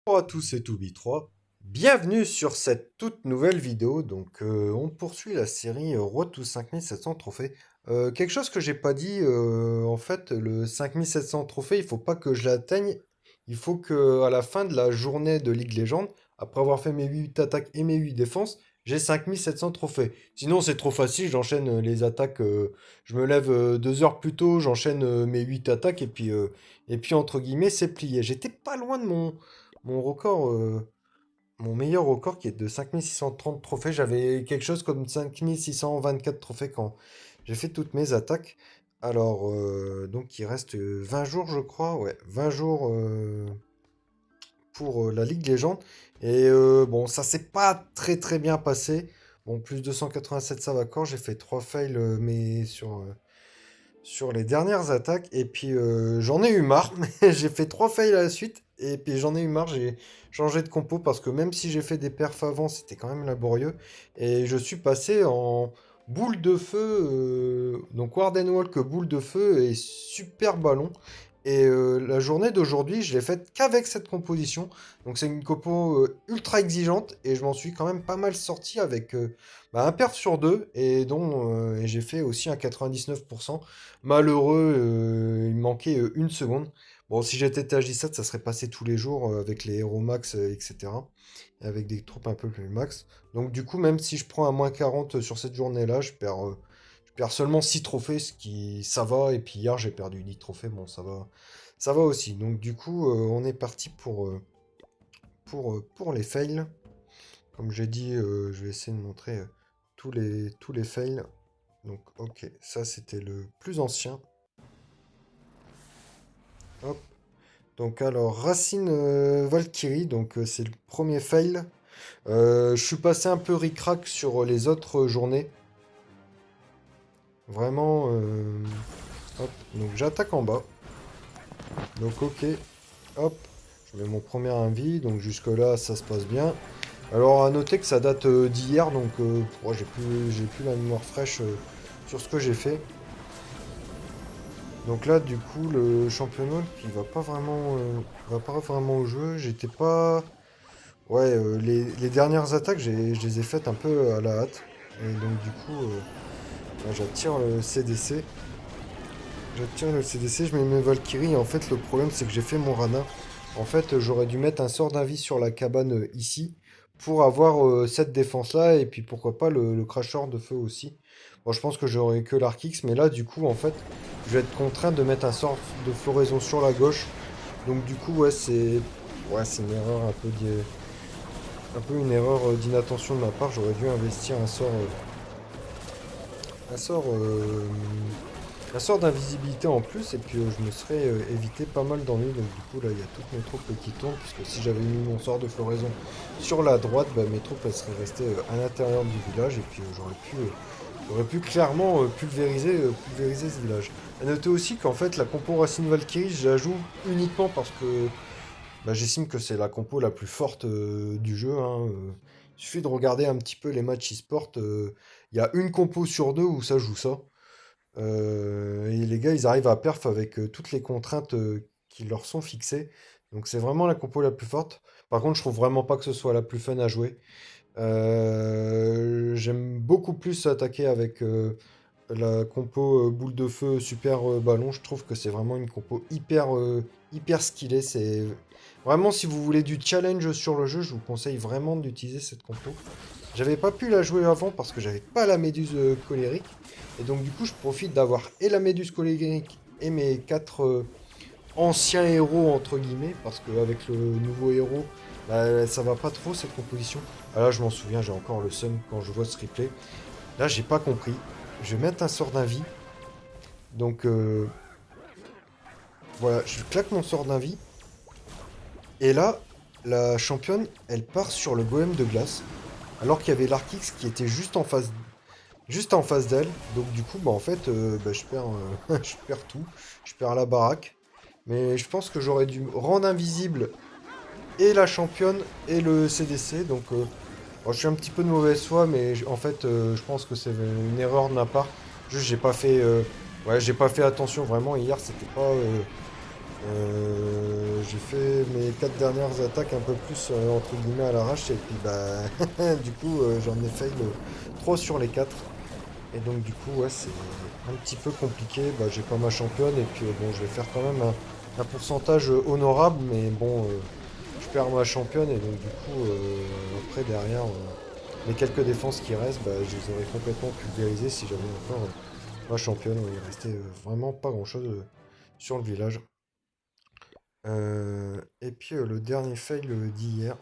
Bonjour à tous, c'est Toubi3. Bienvenue sur cette toute nouvelle vidéo. On poursuit la série Road to 5700 trophées. Quelque chose que j'ai pas dit, en fait, le 5700 trophées, il faut pas que je l'atteigne. Il faut que à la fin de la journée de League Legends, après avoir fait mes 8 attaques et mes 8 défenses, j'ai 5700 trophées. Sinon, c'est trop facile, j'enchaîne les attaques. Je me lève 2 heures plus tôt, j'enchaîne mes 8 attaques et puis entre guillemets, c'est plié. J'étais pas loin de mon record, mon meilleur record qui est de 5630 trophées. J'avais quelque chose comme 5624 trophées quand j'ai fait toutes mes attaques. Alors, donc il reste 20 jours, je crois. Ouais, 20 jours pour la Ligue Légende. Et bon, ça s'est pas très très bien passé. Bon, plus 287, ça va encore. J'ai fait 3 fails, mais sur les dernières attaques. Et puis j'en ai eu marre. J'ai fait 3 fails à la suite. Et puis j'en ai eu marre. J'ai changé de compo parce que même si j'ai fait des perfs avant, c'était quand même laborieux. Et je suis passé en boule de feu. Donc Warden Walk, boule de feu et super ballon. Et la journée d'aujourd'hui, je l'ai faite qu'avec cette composition. Donc c'est une compo ultra exigeante. Et je m'en suis quand même pas mal sorti avec un perf sur deux. Et j'ai fait aussi un 99%. Malheureux, il me manquait une seconde. Bon, si j'étais TH17, ça serait passé tous les jours avec les héros max, etc. Et avec des troupes un peu plus max. Donc du coup, même si je prends un moins 40 sur cette journée-là, je perds seulement 6 trophées, ce qui ça va. Et puis hier, j'ai perdu 10 trophées. Bon, ça va aussi. Donc du coup, on est parti pour les fails. Comme j'ai dit, je vais essayer de montrer tous les fails. Donc ok, ça c'était le plus ancien. Hop. Donc alors, Racine Valkyrie, donc c'est le premier fail. Je suis passé un peu ric-rac sur les autres journées. Vraiment. Hop. Donc j'attaque en bas. Donc ok. Hop. Je mets mon premier invi. Donc jusque-là, ça se passe bien. Alors à noter que ça date d'hier. Donc j'ai plus la mémoire fraîche sur ce que j'ai fait. Donc là, du coup, le championnat, il va pas vraiment au jeu. J'étais pas. Ouais, les dernières attaques, je les ai faites un peu à la hâte. Et donc, du coup, là, j'attire le CDC. J'attire le CDC, je mets mes Valkyries. Et en fait, le problème, c'est que j'ai fait mon Rana. En fait, j'aurais dû mettre un sort d'invis sur la cabane ici pour avoir cette défense-là. Et puis, pourquoi pas le cracheur de feu aussi. Bon, je pense que j'aurais que l'Arc X. Mais là, du coup, en fait, je vais être contraint de mettre un sort de floraison sur la gauche. Donc, du coup, ouais, c'est une erreur un peu une erreur d'inattention de ma part. J'aurais dû investir un sort, euh, un sort d'invisibilité en plus, et puis je me serais évité pas mal d'ennuis. Donc du coup là, il y a toutes mes troupes qui tombent, puisque si j'avais mis mon sort de floraison sur la droite, mes troupes elles seraient restées à l'intérieur du village, et puis j'aurais pu clairement pulvériser ce village. À noter aussi qu'en fait la compo Racine Valkyrie, je la joue uniquement parce que j'estime que c'est la compo la plus forte du jeu, hein. Il suffit de regarder un petit peu les matchs e-sport. Il y a une compo sur deux où ça joue ça. Et les gars, ils arrivent à perf avec toutes les contraintes qui leur sont fixées. Donc c'est vraiment la compo la plus forte. Par contre, je trouve vraiment pas que ce soit la plus fun à jouer. J'aime beaucoup plus attaquer avec la compo boule de feu super ballon. Je trouve que c'est vraiment une compo hyper skillée. C'est vraiment, si vous voulez du challenge sur le jeu, je vous conseille vraiment d'utiliser cette compo. J'avais pas pu la jouer avant parce que j'avais pas la méduse colérique. Et donc du coup, je profite d'avoir et la méduse colérique et mes 4 anciens héros entre guillemets, parce qu'avec le nouveau héros, ça va pas trop cette composition. Ah là, je m'en souviens, j'ai encore le seum quand je vois ce replay. Là, j'ai pas compris. Je vais mettre un sort d'invie. Donc voilà, je claque mon sort d'invie. Et là, la championne, elle part sur le golem de glace. Alors qu'il y avait l'Arkix qui était juste en face d'elle. Donc du coup, en fait, je perds, je perds tout. Je perds la baraque. Mais je pense que j'aurais dû rendre invisible et la championne et le CDC. Donc bon, je suis un petit peu de mauvaise foi, mais en fait, je pense que c'est une erreur de ma part. Juste, j'ai pas fait attention vraiment. Hier, c'était pas. J'ai fait mes 4 dernières attaques un peu plus entre guillemets à l'arrache et puis bah du coup j'en ai fail 3 sur les 4. Et donc du coup ouais c'est un petit peu compliqué. Bah, j'ai pas ma championne et puis bon je vais faire quand même un pourcentage honorable mais bon je perds ma championne et donc du coup après derrière les quelques défenses qui restent bah, je les aurais complètement pulvérisées si j'avais encore ma championne. Ouais, il restait vraiment pas grand chose sur le village. Et puis le dernier fail d'hier,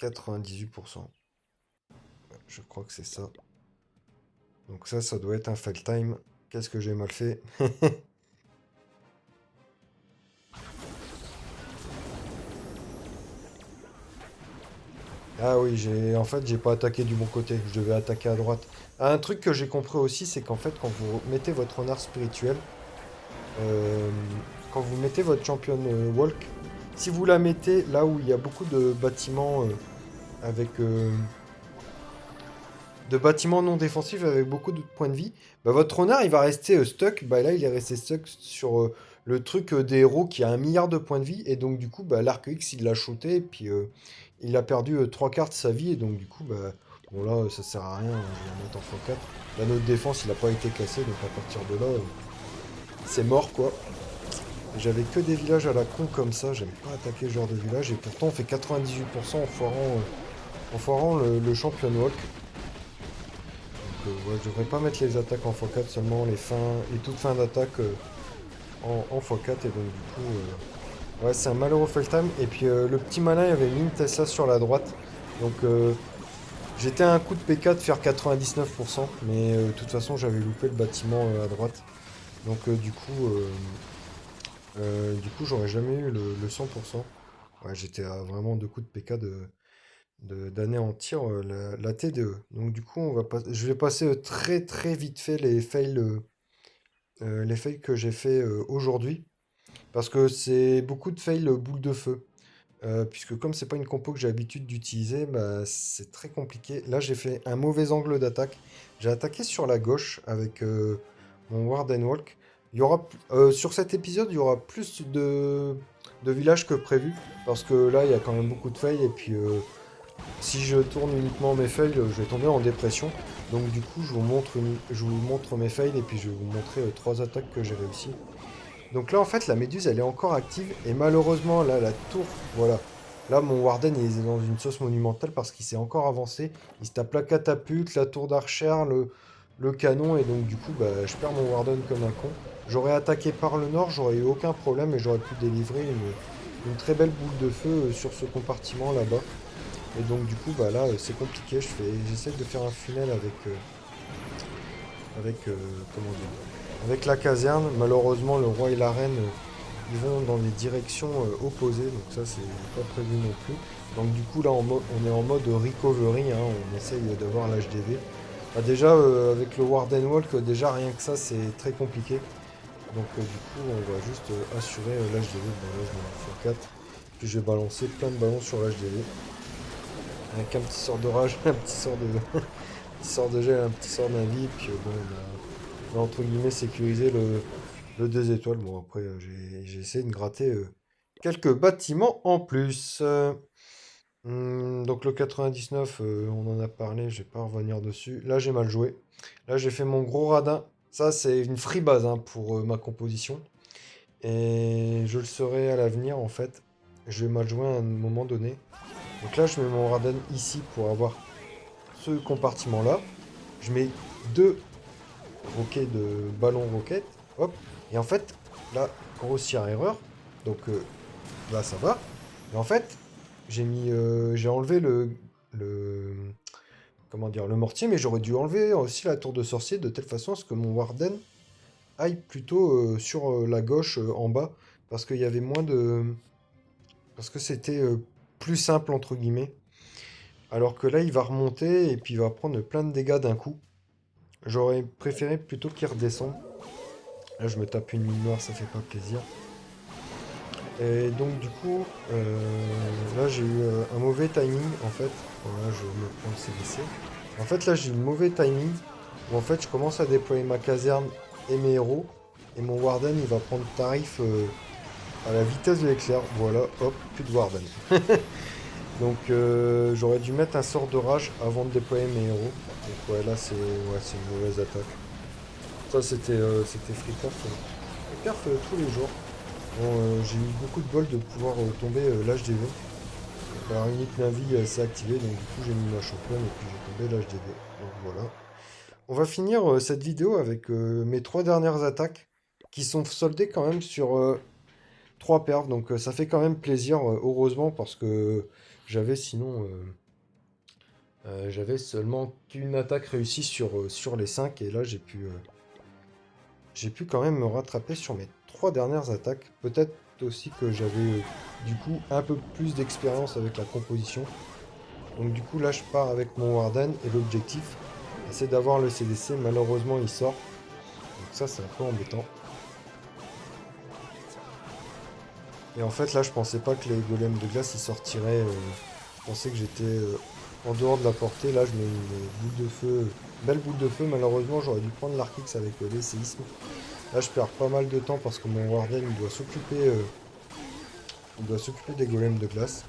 98%. Ouais, je crois que c'est ça. Donc ça doit être un fail time. Qu'est-ce que j'ai mal fait? Ah oui, en fait, j'ai pas attaqué du bon côté. Je devais attaquer à droite. Ah, un truc que j'ai compris aussi, c'est qu'en fait, quand vous mettez votre renard spirituel, euh, quand vous mettez votre championne walk, si vous la mettez là où il y a beaucoup avec de bâtiments non défensifs avec beaucoup de points de vie, bah, votre renard il va rester stuck. Bah, là il est resté stuck sur le truc des héros qui a 1 milliard de points de vie. Et donc du coup bah, l'arc X il l'a shooté et puis il a perdu 3 quarts de sa vie. Et donc du coup bah, bon là ça sert à rien, hein, je vais la mettre en x4. Là notre défense il a pas été cassé donc à partir de là c'est mort quoi. J'avais que des villages à la con comme ça, j'aime pas attaquer ce genre de village et pourtant on fait 98% en foirant le champion walk. Ouais, je devrais pas mettre les attaques en x4, seulement les toutes fins d'attaque en x4. Et donc du coup, ouais, c'est un malheureux fail time. Et puis le petit malin il avait mis une Tesla sur la droite. Donc j'étais à un coup de PK de faire 99%. Mais de toute façon, j'avais loupé le bâtiment à droite. Donc du coup, j'aurais jamais eu le 100%. Ouais, j'étais à vraiment 2 coups de PK d'anéantir la T2. Donc du coup, je vais passer très très vite fait les fails que j'ai fait aujourd'hui. Parce que c'est beaucoup de fails boule de feu. Puisque comme c'est pas une compo que j'ai l'habitude d'utiliser, bah, c'est très compliqué. Là, j'ai fait un mauvais angle d'attaque. J'ai attaqué sur la gauche avec mon Warden Walk. Sur cet épisode, il y aura plus de villages que prévu. Parce que là, il y a quand même beaucoup de fails. Et puis, si je tourne uniquement mes fails, je vais tomber en dépression. Donc du coup, je vous montre mes fails et puis je vais vous montrer 3 attaques que j'ai réussi. Donc là, en fait, la méduse, elle est encore active. Et malheureusement, là, la tour, voilà. Là, mon Warden, il est dans une sauce monumentale parce qu'il s'est encore avancé. Il se tape la catapulte, la tour d'archer, le canon. Et donc, du coup, bah, je perds mon Warden comme un con. J'aurais attaqué par le nord, j'aurais eu aucun problème et j'aurais pu délivrer une très belle boule de feu sur ce compartiment là-bas. Et donc du coup bah là c'est compliqué, j'essaie de faire un funnel avec comment dire avec la caserne. Malheureusement le roi et la reine ils vont dans des directions opposées, donc ça c'est pas prévu non plus. Donc du coup là on est en mode recovery, hein, on essaye d'avoir l'HDV. Bah, déjà avec le Warden Walk, déjà rien que ça c'est très compliqué. Donc du coup on va juste assurer l'HDV. Bon là je mets en x4. Puis je vais balancer plein de ballons sur l'HDV. Avec un petit sort de rage, un petit sort de, petit sort de gel, un petit sort d'invie, puis bon, on a entre guillemets sécurisé le 2 étoiles. Bon, après, j'ai essayé de gratter quelques bâtiments en plus. Donc le 99, on en a parlé, je vais pas revenir dessus. Là, j'ai mal joué. Là, j'ai fait mon gros radin. Ça, c'est une free base hein, pour ma composition. Et je le serai à l'avenir, en fait. Je vais mal jouer à un moment donné. Donc là, je mets mon radin ici pour avoir ce compartiment-là. Je mets 2 roquets de ballon roquette. Hop. Et en fait, là, grossière erreur. Donc là, ça va. Mais en fait, j'ai enlevé le, comment dire, le mortier, mais j'aurais dû enlever aussi la tour de sorcier de telle façon à ce que mon Warden aille plutôt sur la gauche en bas. Parce qu'il y avait moins de. Parce que c'était plus simple, entre guillemets. Alors que là, il va remonter et puis il va prendre plein de dégâts d'un coup. J'aurais préféré plutôt qu'il redescende. Là, je me tape une mine noire, ça fait pas plaisir. Et donc, du coup, là, j'ai eu un mauvais timing, en fait. Voilà, je me prends le CDC. En fait, là, j'ai eu le mauvais timing. Où, en fait, je commence à déployer ma caserne et mes héros. Et mon Warden, il va prendre tarif à la vitesse de l'éclair. Voilà, hop, plus de Warden. Donc j'aurais dû mettre un sort de rage avant de déployer mes héros. Donc ouais, là c'est une mauvaise attaque. Ça c'était free perf. Free perf tous les jours. Bon, j'ai eu beaucoup de bol de pouvoir tomber l'HDV. Donc la unique Navi s'est activée, donc du coup j'ai mis ma championne et puis j'ai tombé l'HDV. Donc voilà. On va finir cette vidéo avec mes trois dernières attaques qui sont soldées quand même sur trois perfs. Donc ça fait quand même plaisir, heureusement, parce que j'avais sinon j'avais seulement qu'une attaque réussie sur les 5 et là j'ai pu quand même me rattraper sur mes trois dernières attaques. Peut-être aussi que j'avais du coup un peu plus d'expérience avec la composition. Donc du coup là je pars avec mon Warden et l'objectif c'est d'avoir le CDC. Malheureusement il sort. Donc ça c'est un peu embêtant. Et en fait là je pensais pas que les golems de glace ils sortiraient. Je pensais que j'étais en dehors de la portée. Là je mets une boule de feu. Belle boule de feu. Malheureusement j'aurais dû prendre l'Arkix avec les séismes. Là je perds pas mal de temps parce que mon Warden il doit s'occuper des golems de glace.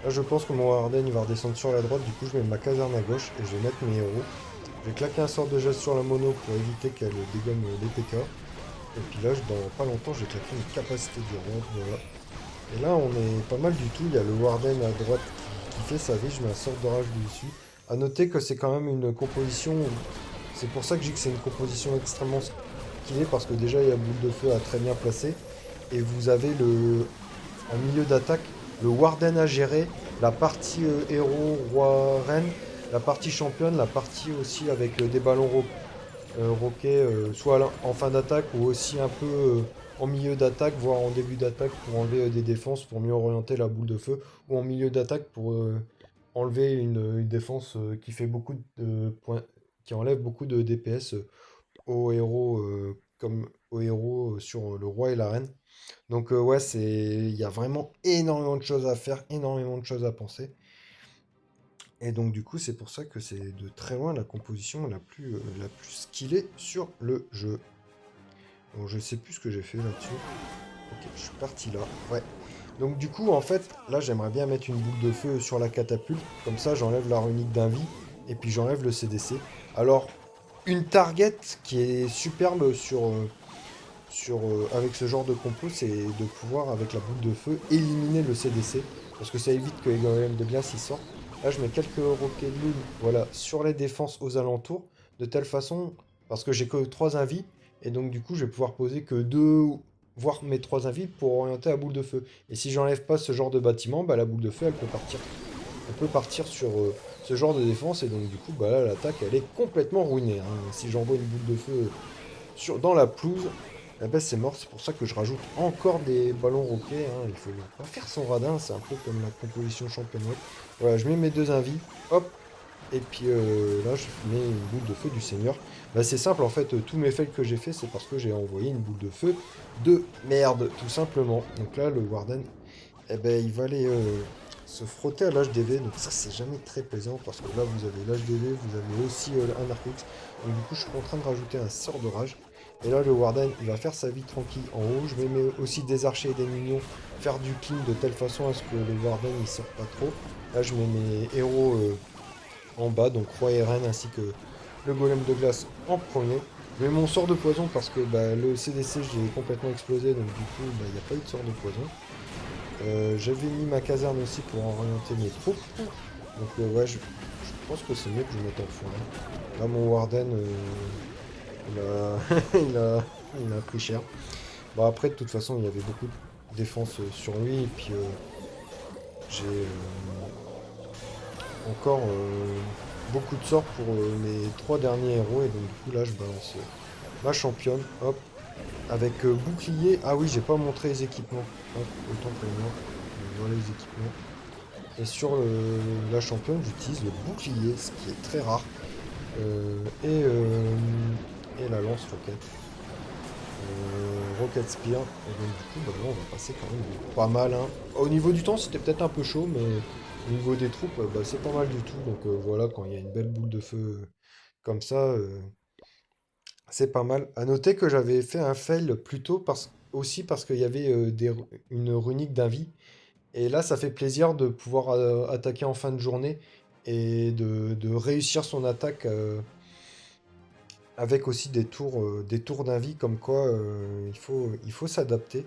Là je pense que mon Warden il va redescendre sur la droite. Du coup je mets ma caserne à gauche et je vais mettre mes héros. Je vais claquer un sort de geste sur la mono pour éviter qu'elle dégomme les PK. Et puis là, dans pas longtemps, je vais claquer une capacité d'urgence. Voilà. Et là, on est pas mal du tout. Il y a le Warden à droite qui fait sa vie. Je mets un sort de rage dessus. A noter que c'est quand même une composition. C'est pour ça que je dis que c'est une composition extrêmement skillée. Parce que déjà, il y a boule de feu à très bien placer. Et vous avez en milieu d'attaque le Warden à gérer. La partie héros, roi, reine. La partie championne. La partie aussi avec des ballons roquets, soit en fin d'attaque ou aussi un peu en milieu d'attaque, voire en début d'attaque pour enlever des défenses, pour mieux orienter la boule de feu, ou en milieu d'attaque pour enlever une défense qui fait beaucoup de points, qui enlève beaucoup de DPS aux héros, comme aux héros sur le roi et la reine. Donc ouais, il y a vraiment énormément de choses à faire, énormément de choses à penser. Et donc du coup, c'est pour ça que c'est de très loin la composition la plus skillée sur le jeu. Bon, je sais plus ce que j'ai fait là-dessus. Ok, je suis parti là. Ouais. Donc du coup, en fait, là, j'aimerais bien mettre une boule de feu sur la catapulte. Comme ça, j'enlève la runique d'un vie. Et puis j'enlève le CDC. Alors, une target qui est superbe avec ce genre de compo, c'est de pouvoir, avec la boule de feu, éliminer le CDC. Parce que ça évite que les golems de glace y sortent. Là, je mets quelques Rocket Loon, voilà, sur les défenses aux alentours. De telle façon, parce que j'ai que 3 invis. Et donc, du coup, je vais pouvoir poser que 2, voire mes 3 invis pour orienter la boule de feu. Et si j'enlève pas ce genre de bâtiment, bah, la boule de feu, elle peut partir. Elle peut partir sur ce genre de défense. Et donc, du coup, bah, là, l'attaque, elle est complètement ruinée, hein. Si j'envoie une boule de feu dans la pelouse, eh ben c'est mort. C'est pour ça que je rajoute encore des ballons roquets, hein. Il faut pas faire son radin, c'est un peu comme la composition championne. Voilà, je mets mes deux invis, hop, et puis là je mets une boule de feu du seigneur. Bah, c'est simple en fait, tous mes fails que j'ai fait, c'est parce que j'ai envoyé une boule de feu de merde, tout simplement. Donc là, le Warden, eh ben, il va aller se frotter à l'HDV, donc ça c'est jamais très plaisant parce que là vous avez l'HDV, vous avez aussi un Arcux. Donc du coup je suis en train de rajouter un sort de rage. Et là le Warden il va faire sa vie tranquille en haut. Je vais mettre aussi des archers et des minions faire du clean de telle façon à ce que le Warden il sort pas trop. Là je mets mes héros en bas, donc roi et reine ainsi que le golem de glace en premier. Je mets mon sort de poison parce que bah, le CDC j'ai complètement explosé, donc du coup bah, il n'y a pas eu de sort de poison. J'avais mis ma caserne aussi pour orienter mes troupes. Donc ouais, je pense que c'est mieux que je mette en fond. Là, mon Warden, il a... il a pris cher. Bon, après, de toute façon, il y avait beaucoup de défense sur lui. Et puis, j'ai encore beaucoup de sorts pour mes trois derniers héros. Et donc, du coup, là, je balance ma championne. Hop. Avec bouclier. Ah oui, j'ai pas montré les équipements. Hop, autant pour moi. Voilà les équipements. Et sur la championne, j'utilise le bouclier, ce qui est très rare. Et la lance roquette. Rocket Spear. Et donc du coup, bah, là, on va passer quand même pas mal, hein. Au niveau du temps, c'était peut-être un peu chaud, mais au niveau des troupes, bah, c'est pas mal du tout. Donc voilà, quand il y a une belle boule de feu comme ça, C'est pas mal. À noter que j'avais fait un fail plus tôt aussi parce qu'il y avait une runique d'invie. Et là, ça fait plaisir de pouvoir attaquer en fin de journée et de réussir son attaque avec aussi des tours d'invie, comme quoi il faut s'adapter.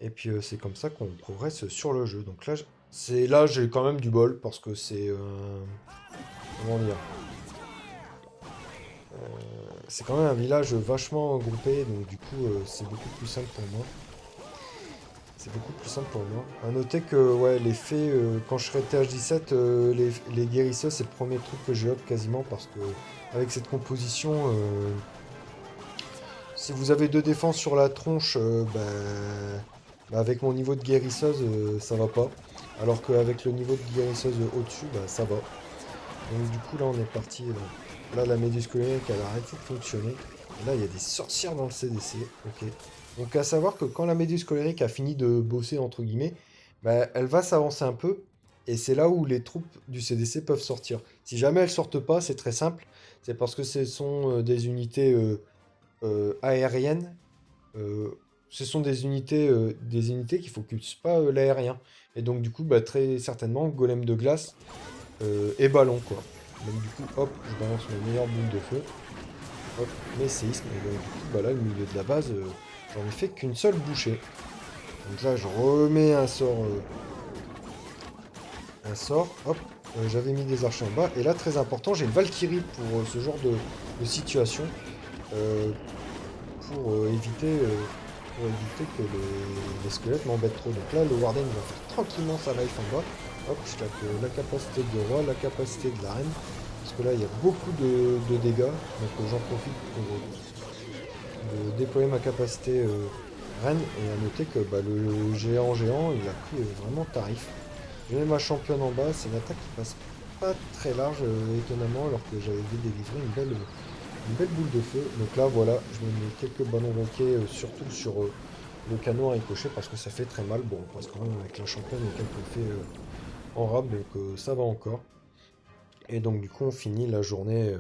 Et puis c'est comme ça qu'on progresse sur le jeu. Donc là, là j'ai quand même du bol parce que c'est comment dire, c'est quand même un village vachement groupé, donc du coup c'est beaucoup plus simple pour moi. C'est beaucoup plus simple pour moi. À noter que ouais, les fées, quand je serai TH17, les guérisseurs, c'est le premier truc que je up quasiment parce que avec cette composition, si vous avez deux défenses sur la tronche, bah, avec mon niveau de guérisseuse, ça va pas. Alors qu'avec le niveau de guérisseuse au-dessus, bah, ça va. Donc du coup là on est parti. Là la méduse colérique elle a arrêté de fonctionner. Et là il y a des sorcières dans le CDC. Ok. Donc à savoir que quand la méduse colérique a fini de bosser entre guillemets, bah, elle va s'avancer un peu. Et c'est là où les troupes du CDC peuvent sortir. Si jamais elles sortent pas, c'est très simple. C'est parce que ce sont des unités aériennes. euh, Ce sont des unités qui ne focusent pas l'aérien. Et donc du coup, bah, très certainement, golem de glace et ballon, quoi. Donc du coup, hop, je balance mes meilleures boules de feu. Hop, mes séismes. Et donc du coup, bah là, le milieu de la base, j'en ai fait qu'une seule bouchée. Donc là, je remets un sort. Hop, j'avais mis des archers en bas. Et là, très important, j'ai une Valkyrie pour ce genre de situation. euh, pour éviter que les squelettes m'embêtent trop. Donc là, le Warden va faire tranquillement sa life en bas. Hop, je tape la capacité de roi, la capacité de la reine. Parce que là, il y a beaucoup de dégâts. Donc j'en profite pour de déployer ma capacité reine. Et à noter que bah, le géant, il a pris vraiment tarif. Je mets ma championne en bas. C'est une attaque qui passe pas très large, étonnamment, alors que j'avais délivré une belle boule de feu. Donc là, voilà, je me mets quelques ballons roquets, surtout sur le canon à ricochet, parce que ça fait très mal. Bon, parce que quand même, avec la championne et quelques faits en rab, donc ça va encore. Et donc, du coup, on finit la journée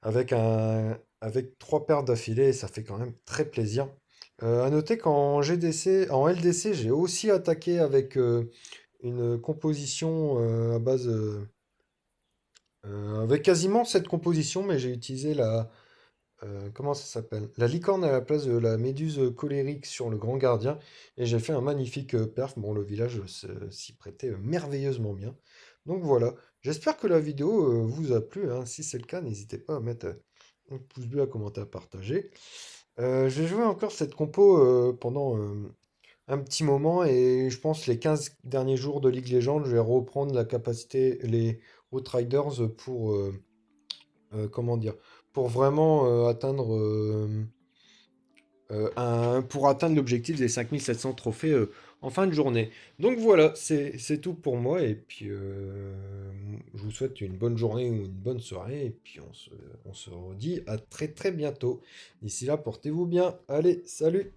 avec trois paires d'affilée, et ça fait quand même très plaisir. À noter qu'en GDC, en LDC, j'ai aussi attaqué avec une composition à base. Avec quasiment cette composition, mais j'ai utilisé comment ça s'appelle? La licorne à la place de la méduse colérique sur le grand gardien. Et j'ai fait un magnifique perf. Bon, le village s'y prêtait merveilleusement bien. Donc voilà. J'espère que la vidéo vous a plu, hein. Si c'est le cas, n'hésitez pas à mettre un pouce bleu, à commenter, à partager. Je vais jouer encore cette compo pendant un petit moment. Et je pense les 15 derniers jours de League Legends, je vais reprendre la capacité, les Outriders comment dire, pour vraiment pour atteindre l'objectif des 5700 trophées en fin de journée. Donc voilà, c'est tout pour moi. Et puis, je vous souhaite une bonne journée ou une bonne soirée. Et puis, on se redit à très très bientôt. D'ici là, portez-vous bien. Allez, salut!